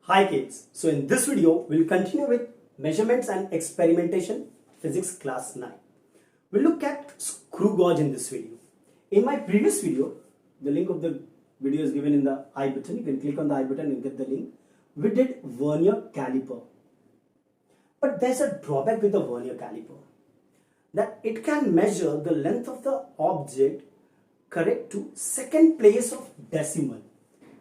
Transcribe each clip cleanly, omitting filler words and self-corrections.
Hi kids, so in this video we'll continue with measurements and experimentation physics class 9. We'll look at screw gauge in this video. In my previous video, the link of the video is given in the I button. You can click on the I button and get the link. We did vernier caliper. But there's a drawback with the vernier caliper, that it can measure the length of the object correct to second place of decimal.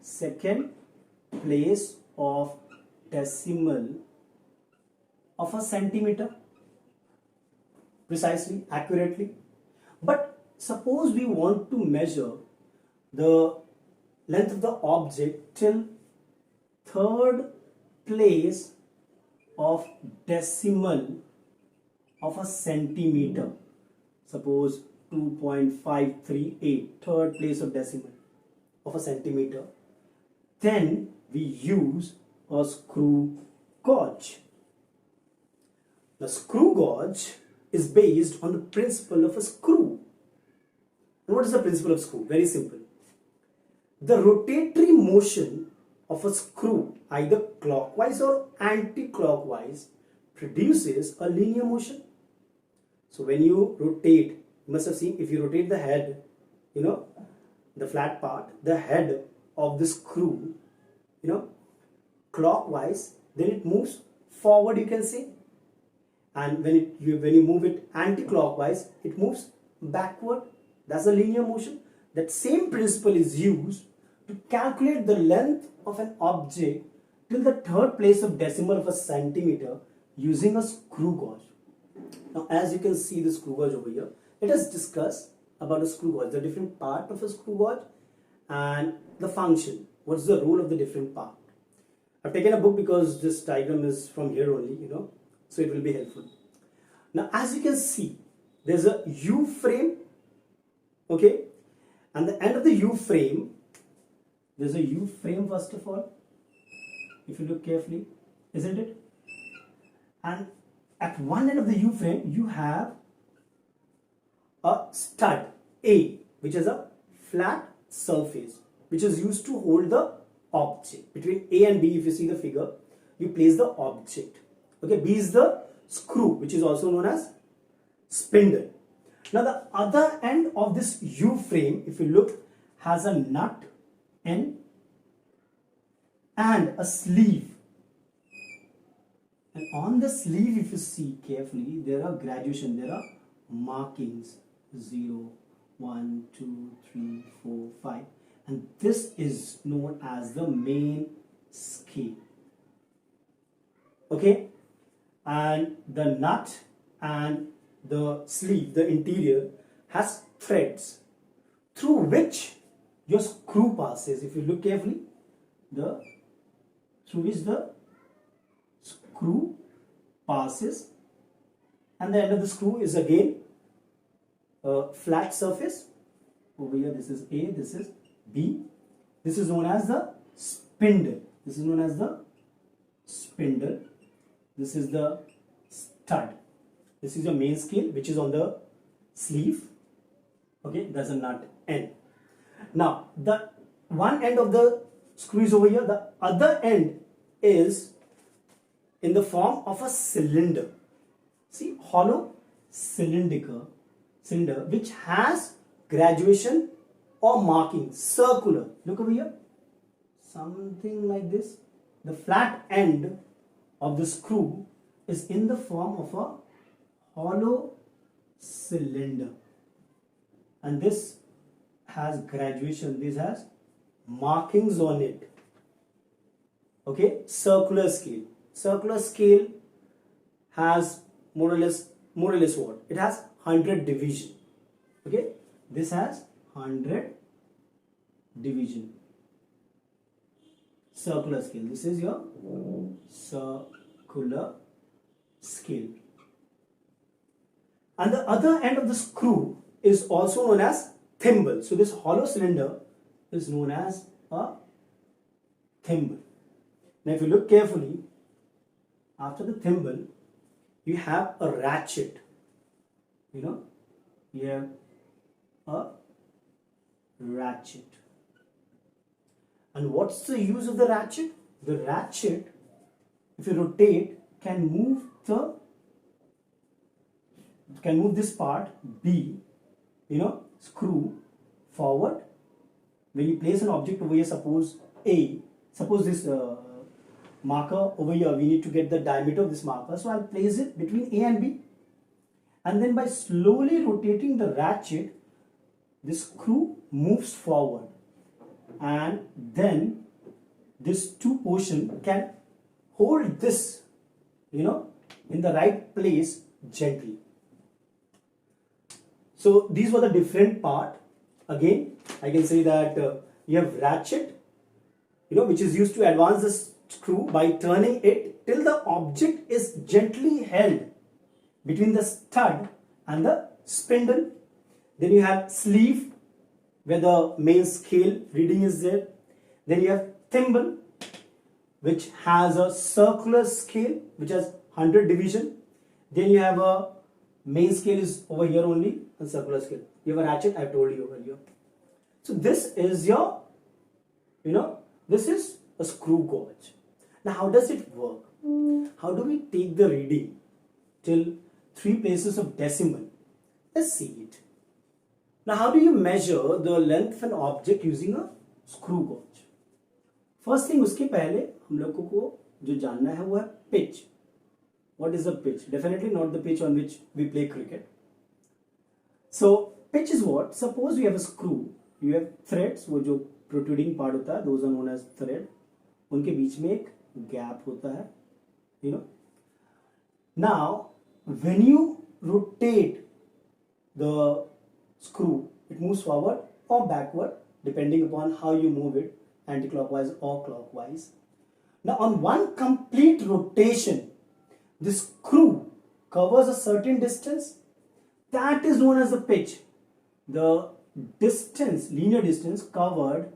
Second place of decimal of a centimeter, precisely, accurately. But suppose we want to measure the length of the object till third place of decimal of a centimeter. Suppose 2.538, third place of decimal of a centimeter. Then we use a screw gauge. The screw gauge is based on the principle of a screw. And what is the principle of screw? Very simple. The rotatory motion of a screw, either clockwise or anti-clockwise, produces a linear motion. So when you rotate, you must have seen, if you rotate the head, the flat part, the head of the screw, clockwise, then it moves forward, you can say. And when you move it anti-clockwise, it moves backward. That's a linear motion. That same principle is used to calculate the length of an object till the third place of decimal of a centimeter using a screw gauge. Now, as you can see the screw gauge over here, let us discuss about a screw gauge, the different part of a screw gauge and the function. What's the role of the different part? I've taken a book because this diagram is from here only, so it will be helpful. Now, as you can see, there's a U frame, okay, and the end of the U frame, there's a U frame first of all, if you look carefully, isn't it? And at one end of the U frame, you have a stud A, which is a flat surface, which is used to hold the object. Between A and B, if you see the figure, you place the object. Okay, B is the screw, which is also known as spindle. Now the other end of this U frame, if you look, has a nut end and a sleeve. And on the sleeve, if you see carefully, there are graduation, there are markings, 0, 1, 2, 3, 4, 5. And this is known as the main scale. Okay? And the nut and the sleeve, the interior, has threads through which your screw passes. If you look carefully, through which the screw passes, and the end of the screw is again a flat surface. Over here, this is A, this is B. This is known as the spindle. This is known as the spindle. This is the stud. This is your main scale, which is on the sleeve. Okay, that's a nut end. Now, the one end of the screw is over here. The other end is in the form of a cylinder. See, hollow cylinder, which has graduation or marking, circular. Look over here, something like this. The flat end of the screw is in the form of a hollow cylinder, and this has graduation, this has markings on it. Okay, circular scale. Circular scale has more or less what? It has 100 division. Okay, this has 100 division. Circular scale. This is your circular scale. And the other end of the screw is also known as thimble. So this hollow cylinder is known as a thimble. Now if you look carefully, after the thimble, you have a ratchet. You have a ratchet. And what's the use of the ratchet? the ratchet, if you rotate, can move this part B, screw forward. When you place an object over here, suppose this marker over here, we need to get the diameter of this marker, so I'll place it between A and B, and then by slowly rotating the ratchet, this screw moves forward, and then this two portion can hold this, in the right place gently. So these were the different part. Again, I can say that you have ratchet, which is used to advance the screw by turning it till the object is gently held between the stud and the spindle. Then you have sleeve, where the main scale reading is there. Then you have thimble, which has a circular scale which has 100 division. Then you have a main scale is over here only, and circular scale. You have a ratchet, I told you earlier. So this is your, this is a screw gauge. Now how does it work? How do we take the reading till 3 places of decimal? Let's see it. Now how do you measure the length of an object using a screw gauge? First thing, उसके पहले हम लोगों को जो जानना है वो है pitch. What is the pitch? Definitely not the pitch on which we play cricket. So pitch is what? Suppose you have a screw, you have threads, वो जो protruding part होता है, those are known as thread. उनके बीच में एक gap होता है, Now, when you rotate the screw, it moves forward or backward depending upon how you move it, anti-clockwise or clockwise. Now, on one complete rotation, the screw covers a certain distance. That is known as the pitch. The distance, linear distance covered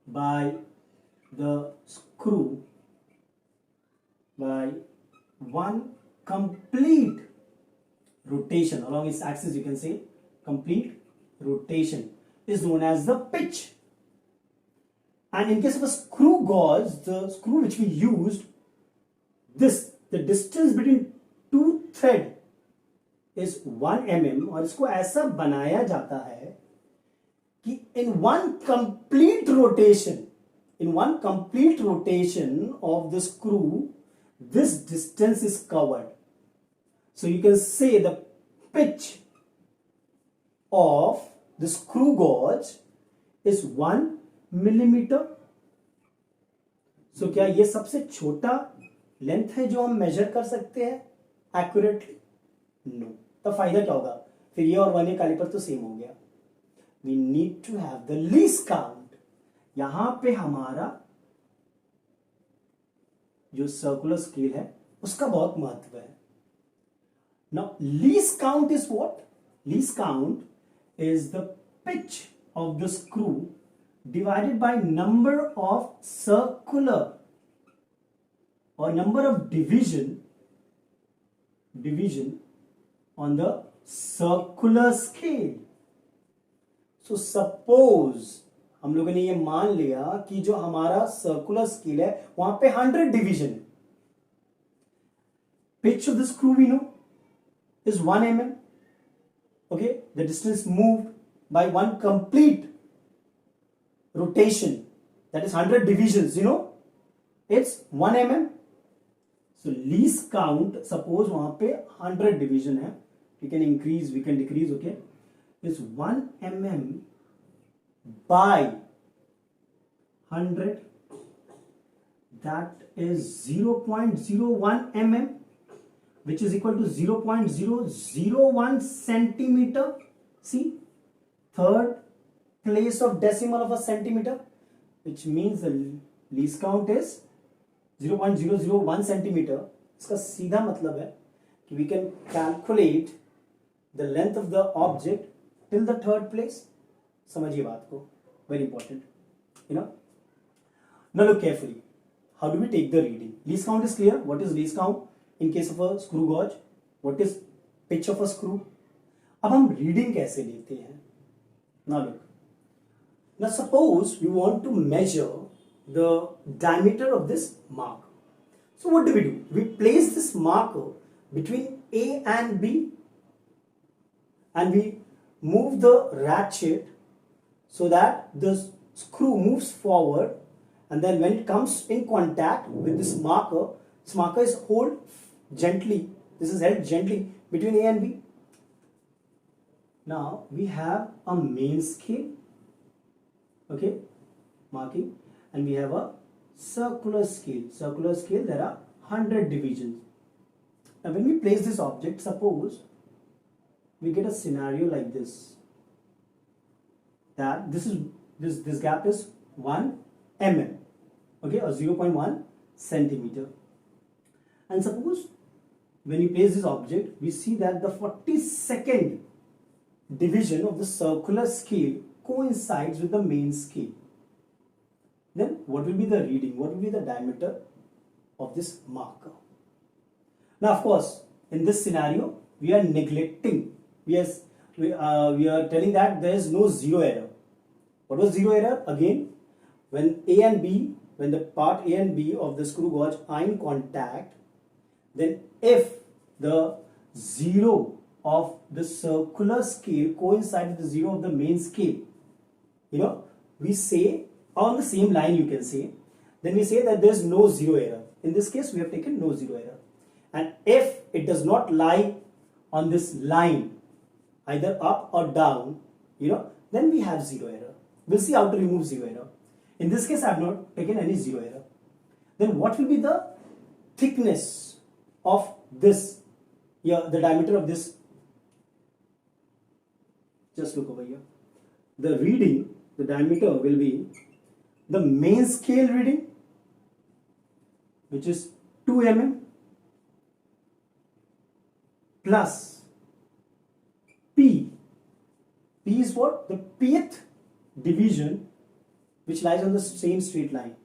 by the screw by one complete rotation along its axis, you can say complete rotation, is known as the pitch. And in case of a screw gauge, the screw which we used, the distance between two thread is 1 mm, और इसको ऐसा बनाया जाता है कि in one complete rotation of the screw, this distance is covered. So you can say the pitch of the screw gauge is 1 millimeter. So क्या ये सबसे छोटा लेंथ है जो हम मेजर कर सकते हैं एक्यूरेटली? नो. तो फायदा क्या होगा? फिर ये और वर्नियर कैलिपर तो सेम हो गया. We need to have the least count. यहां पे हमारा जो सर्कुलर स्केल है उसका बहुत महत्व है. Now, least count is what? Least count is the pitch of the screw divided by number of circular or number of division on the circular scale. So suppose हम लोगों ने ये मान लिया कि जो हमारा सर्कुलर स्केल है वहां पे 100 डिवीजन है. Pitch of the screw we know is 1 mm. Okay, the distance moved by one complete rotation, that is 100 divisions, it's 1 mm. So least count, suppose वहां पे 100 division है, we can increase, we can decrease, okay, is 1 mm by 100, that is 0.01 mm, which is equal to 0.001 centimeter. See, third place of decimal of a centimeter, which means the least count is 0.001 centimeter. इसका सीधा मतलब है कि we can calculate the length of the object till the third place. समझिए बात को, very important. Now look carefully. How do we take the reading? Least count is clear. What is least count in case of a screw gauge? What is pitch of a screw? अब हम reading कैसे लेते हैं? Now look. Now suppose we want to measure the diameter of this marker. So what do? We place this marker between A and B, and we move the ratchet so that the screw moves forward, and then when it comes in contact with this marker is held gently. This is held gently between A and B. Now we have a main scale, okay, marking, and we have a circular scale. Circular scale, there are 100 divisions. Now when we place this object, suppose we get a scenario like this, that this gap is 1 mm, okay, or 0.1 centimeter. And suppose when you place this object, we see that the 42nd division of the circular scale coincides with the main scale. Then what will be the reading? What will be the diameter of this marker? Now, of course, in this scenario, we are neglecting. We are telling that there is no zero error. What was zero error? Again, when A and B, when the part A and B of the screw gauge are in contact, then if the zero of the circular scale coincides with the zero of the main scale, we say on the same line, you can say, then we say that there is no zero error. In this case, we have taken no zero error. And if it does not lie on this line, either up or down, then we have zero error. We'll see how to remove zero error. In this case, I have not taken any zero error. Then what will be the thickness of this, the diameter of this? Just look over here. The reading, the diameter will be the main scale reading, which is 2 mm, plus P. P is what? The pth division, which lies on the same straight line,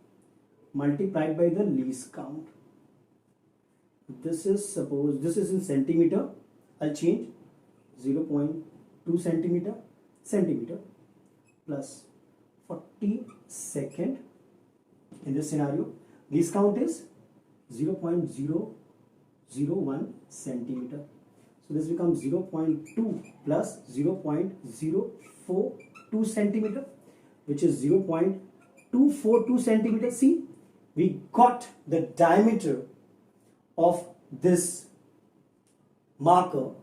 multiplied by the least count. This is, suppose this is in centimeter, I'll change 0.2 centimeter plus 42nd. In this scenario, least count is 0.001 centimeter. So this becomes 0.2 plus 0.042 centimeter, which is 0.242 centimeter. See, we got the diameter of this marker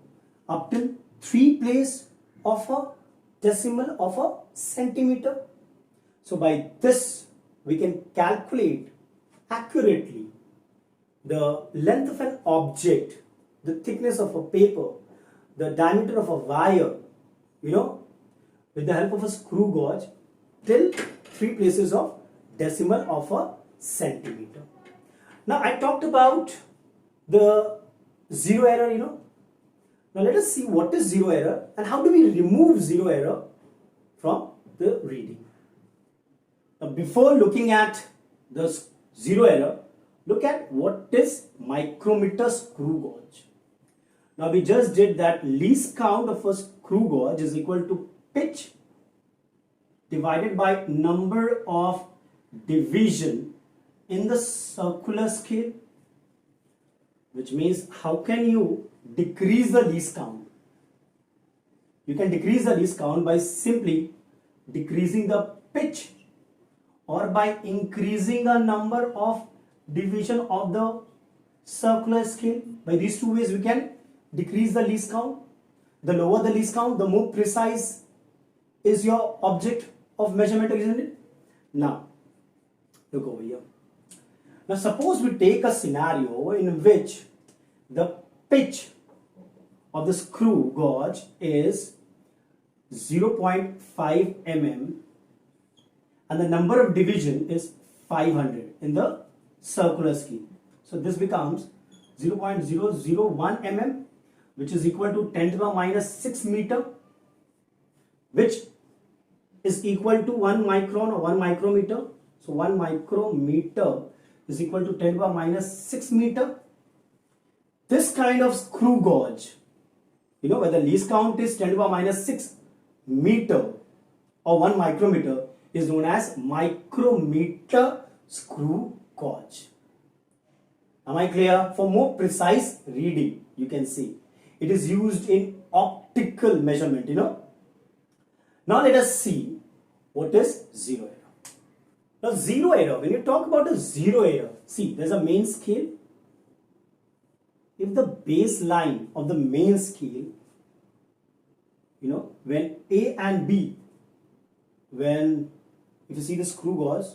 up till 3 place of a decimal of a centimeter. So by this, we can calculate accurately the length of an object, the thickness of a paper, the diameter of a wire, with the help of a screw gauge till 3 places of decimal of a centimeter. Now I talked about the zero error, Now let us see what is zero error and how do we remove zero error from the reading. Now before looking at the zero error, look at what is micrometer screw gauge. Now we just did that least count of a screw gauge is equal to pitch divided by number of division in the circular scale, which means how can you decrease the least count? You can decrease the least count by simply decreasing the pitch or by increasing the number of division of the circular scale. By these two ways we can decrease the least count. The lower the least count, the more precise is your object of measurement, isn't it? Now, look over here. Now suppose we take a scenario in which the pitch of the screw gauge is 0.5 mm and the number of division is 500 in the circular scale. So this becomes 0.001 mm, which is equal to 10 to the minus 6 meter, which is equal to 1 micron or 1 micrometer. So 1 micrometer is equal to 10 to the minus 6 meter. This kind of screw gauge, where the least count is 10 to the minus 6 meter or 1 micrometer, is known as micrometer screw gauge. Am I clear? For more precise reading, you can see it is used in optical measurement, Now let us see what is zero error. Now zero error, when you talk about a zero error, see there's a main scale. If the baseline of the main scale, when A and B, if you see the screw gauge,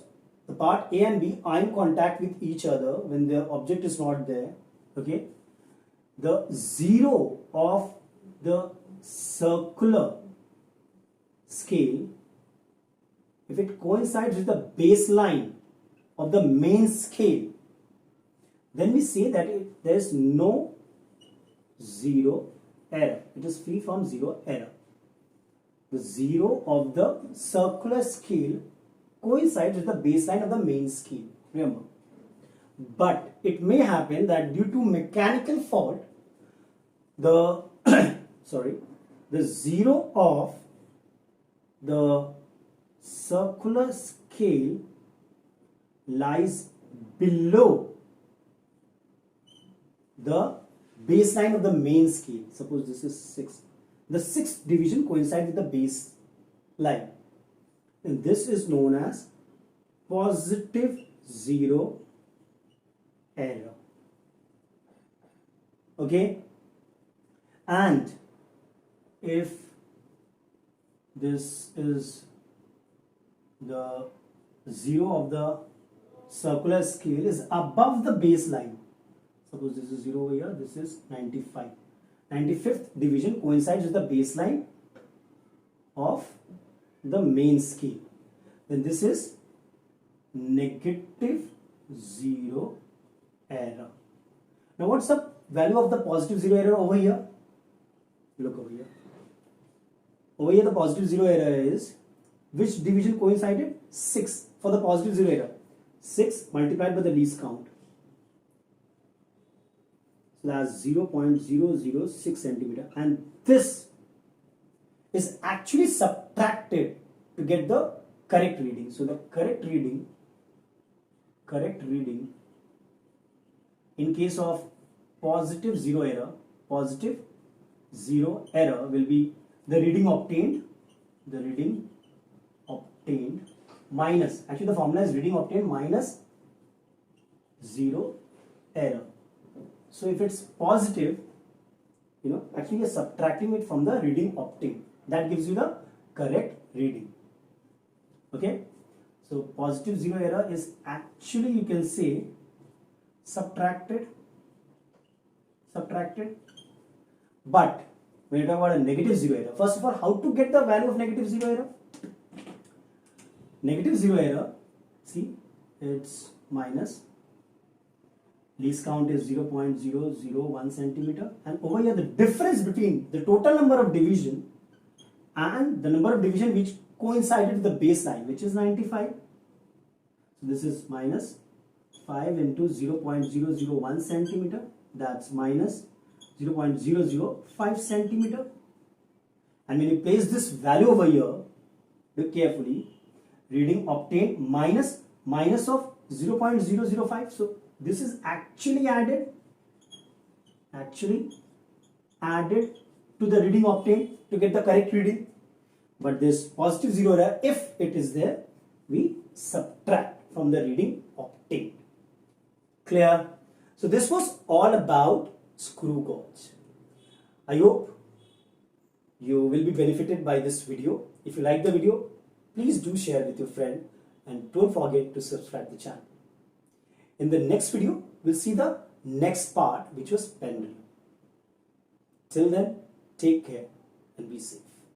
the part A and B are in contact with each other when the object is not there, okay, the zero of the circular scale, if it coincides with the baseline of the main scale, then we say that there is no zero error. It is free from zero error. The zero of the circular scale coincides with the baseline of the main scale. Remember. But it may happen that due to mechanical fault, the the zero of the circular scale lies below the baseline of the main scale. Suppose this is 6. The sixth division coincides with the baseline. And this is known as positive zero error. Okay? And if this is the zero of the circular scale is above the baseline, suppose this is 0 over here, this is 95. 95th division coincides with the baseline of the main scale. Then this is negative zero error. Now what's the value of the positive zero error over here? Look over here. Over here the positive zero error is, which division coincided? 6 for the positive zero error. 6 multiplied by the least count. So that's 0.006 centimeter, and this is actually subtracted to get the correct reading. So the correct reading in case of positive zero error will be the reading obtained minus, actually the formula is reading obtained minus zero error. So if it's positive, actually you're subtracting it from the reading obtained. That gives you the correct reading. Okay? So positive zero error is actually, you can say, subtracted. But when you talk about a negative zero error, first of all, how to get the value of negative zero error? Negative zero error, see, it's minus, least count is 0.001 centimeter, and over here the difference between the total number of division and the number of division which coincided with the baseline, which is 95. So this is minus 5 into 0.001 centimeter, that's minus 0.005 centimeter. And when you place this value over here, look carefully, reading obtained minus of 0.005. So this is actually added to the reading obtained to get the correct reading. But this positive zero error, if it is there, we subtract from the reading obtained. Clear? So this was all about screw gauge. I hope you will be benefited by this video. If you like the video, please do share with your friend and don't forget to subscribe to the channel. In the next video, we'll see the next part, which was pendulum. Till then, take care and be safe.